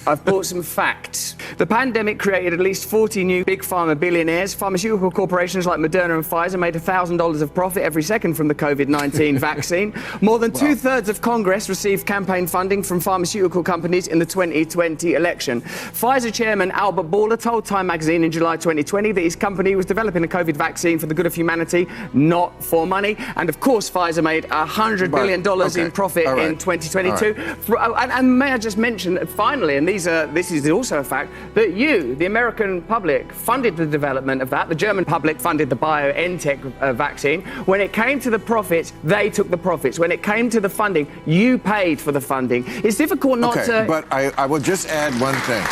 I've brought some facts. The pandemic created at least 40 new big pharma billionaires. Pharmaceutical corporations like Moderna and Pfizer made $1,000 of profit every second from the COVID-19 vaccine. More than two-thirds of Congress received campaign funding from pharmaceutical companies in the 2020 election. Pfizer chairman Albert Bourla told Time magazine in July 2020 that his company was developing a COVID vaccine for the good of humanity, not for money. And of course, Pfizer made $100 billion in profit in 2022. And may I just mention, finally, and this is also a fact, that you, the American public, funded the development of that. The German public funded the BioNTech vaccine. When it came to the profits, they took the profits. When it came to the funding, you paid for the funding. It's difficult not to... But I will just add one thing.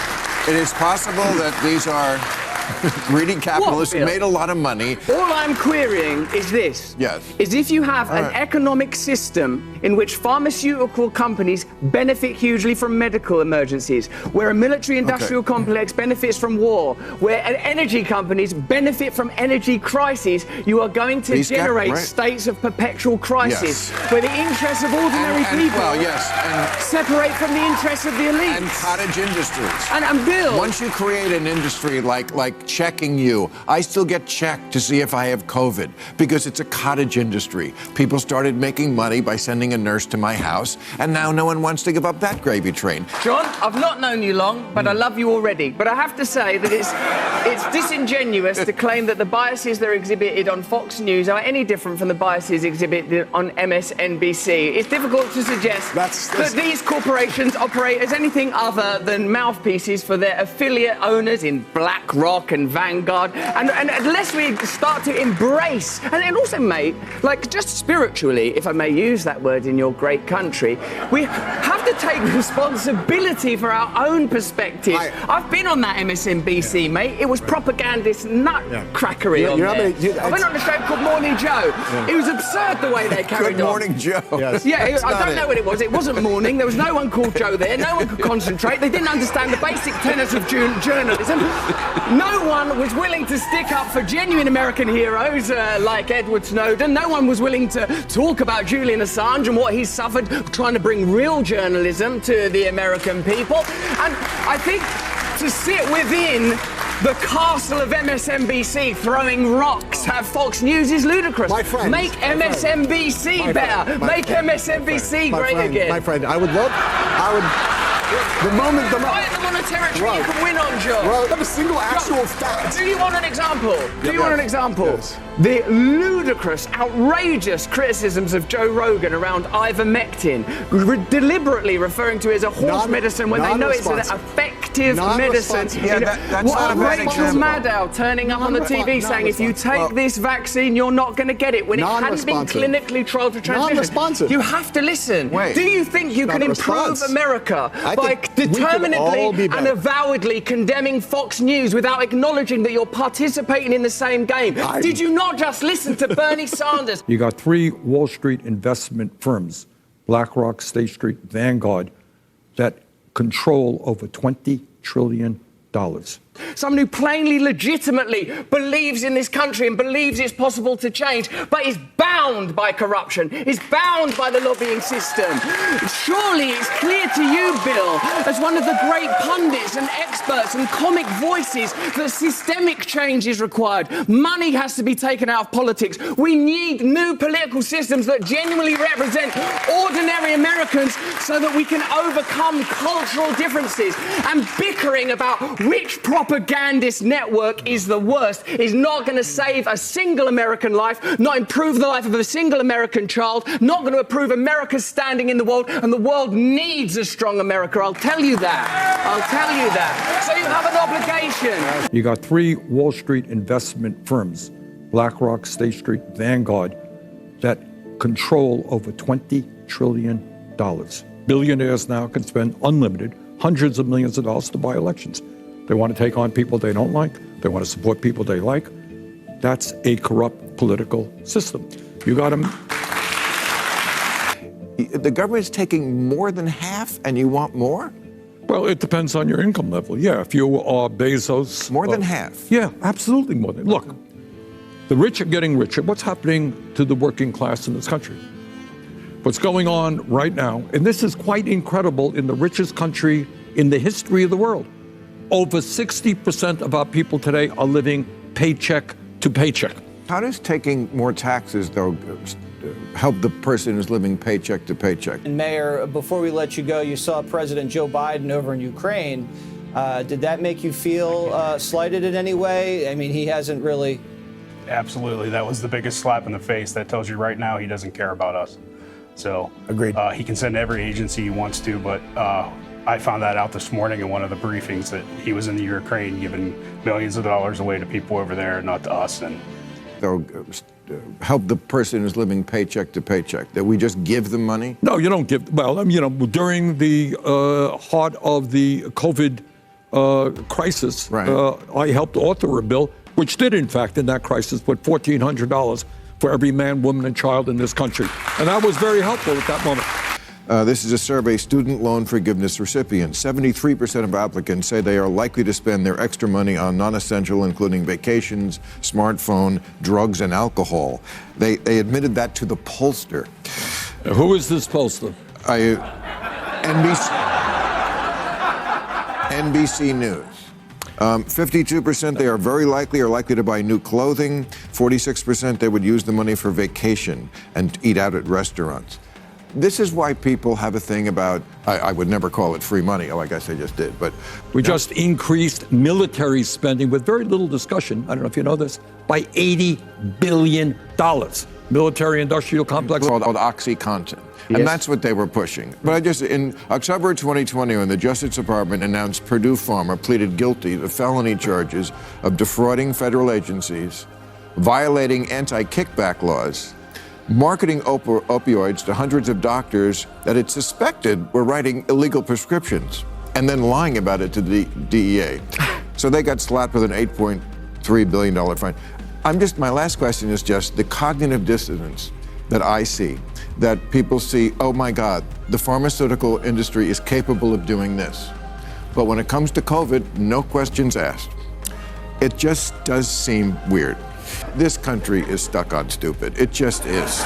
It is possible that these are greedy capitalists who made a lot of money. All I'm querying is this. Yes. Is if you have an economic system in which pharmaceutical companies benefit hugely from medical emergencies, where a military-industrial complex benefits from war, where energy companies benefit from energy crises, you are going to generate states of perpetual crisis, where the interests of ordinary people separate from the interests of the elites. And cottage industries. And Bill... Once you create an industry like checking you, I still get checked to see if I have COVID because it's a cottage industry. People started making money by sending a nurse to my house, and now no one wants to give up that gravy train. John, I've not known you long, but I love you already. But I have to say that it's disingenuous to claim that the biases that are exhibited on Fox News are any different from the biases exhibited on MSNBC. It's difficult to suggest that these corporations operate as anything other than mouthpieces for their affiliate owners in BlackRock and Vanguard. And unless we start to embrace, and also, mate, like just spiritually, if I may use that word in your great country, we have to take responsibility for our own perspective. I've been on that MSNBC, mate. It was propagandist nutcrackery on there. I went on a show called Morning Joe. It was absurd the way they carried on. Good Morning Joe. I don't know what it was. It wasn't morning. There was no one called Joe there. No one could concentrate. They didn't understand the basic tenets of journalism. No one was willing to stick up for genuine American heroes like Edward Snowden. No one was willing to talk about Julian Assange and what he's suffered trying to bring real journalism to the American people. And I think to sit within the castle of MSNBC throwing rocks at Fox News is ludicrous. My friend. Make MSNBC better. Make MSNBC great again. My friend, I would... The moment fight them on a territory you can win on, John. Well, not a single actual fact. Do you want an example? Yes. The ludicrous, outrageous criticisms of Joe Rogan around ivermectin, deliberately referring to it as a horse medicine when they know it's an effective medicine. What Rachel Maddow turning up on the TV saying, if you take this vaccine, you're not going to get it, when it hadn't been clinically trialed for transmission. You have to listen. Do you think you can improve America by determinedly and avowedly condemning Fox News without acknowledging that you're participating in the same game? Did you not just listen to Bernie Sanders? You got 3 Wall Street investment firms, BlackRock, State Street, Vanguard, that control over $20 trillion. Someone who plainly, legitimately believes in this country and believes it's possible to change, but is bound by corruption, is bound by the lobbying system. Surely it's clear to you, Bill, as one of the great pundits and experts and comic voices, that systemic change is required. Money has to be taken out of politics. We need new political systems that genuinely represent ordinary Americans so that we can overcome cultural differences. And bickering about which propagandist network is the worst is not going to save a single American life, not improve the life of a single American child, not going to improve America's standing in the world, and the world needs a strong America. I'll tell you that. So you have an obligation. You got 3 Wall Street investment firms, BlackRock, State Street, Vanguard, that control over $20 trillion. Billionaires now can spend unlimited hundreds of millions of dollars to buy elections. They want to take on people they don't like. They want to support people they like. That's a corrupt political system. You got them. The government's taking more than half, and you want more? Well, it depends on your income level. Yeah, if you are Bezos. More than half? Yeah, absolutely more than. Look, the rich are getting richer. What's happening to the working class in this country? What's going on right now, and this is quite incredible in the richest country in the history of the world. Over 60% of our people today are living paycheck to paycheck. How does taking more taxes, though, help the person who's living paycheck to paycheck? And Mayor, before we let you go, you saw President Joe Biden over in Ukraine. Did that make you feel slighted in any way? I mean, he hasn't really. Absolutely. That was the biggest slap in the face. That tells you right now he doesn't care about us. So Agreed. He can send every agency he wants to, but I found that out this morning in one of the briefings that he was in the Ukraine giving millions of dollars away to people over there, not to us. And Though, help the person who's living paycheck to paycheck, that we just give them money? No, you don't give. Well, during the heart of the COVID crisis, Right. I helped author a bill which did, in fact, in that crisis, put $1,400 for every man, woman, and child in this country. And that was very helpful at that moment. This is a survey, student loan forgiveness recipients. 73% of applicants say they are likely to spend their extra money on non-essential, including vacations, smartphone, drugs, and alcohol. They admitted that to the pollster. Who is this pollster? NBC News. 52% they are very likely to buy new clothing. 46% they would use the money for vacation and eat out at restaurants. This is why people have a thing about, I would never call it free money, like I guess I just did, but... We just increased military spending with very little discussion, I don't know if you know this, by $80 billion. Military industrial complex. Called OxyContin. And that's what they were pushing. But in October 2020, when the Justice Department announced Purdue Pharma pleaded guilty to felony charges of defrauding federal agencies, violating anti-kickback laws, marketing opioids to hundreds of doctors that it suspected were writing illegal prescriptions, and then lying about it to the DEA. So they got slapped with an $8.3 billion fine. My last question is just the cognitive dissonance that I see, that people see, oh my God, the pharmaceutical industry is capable of doing this. But when it comes to COVID, no questions asked. It just does seem weird. This country is stuck on stupid. It just is.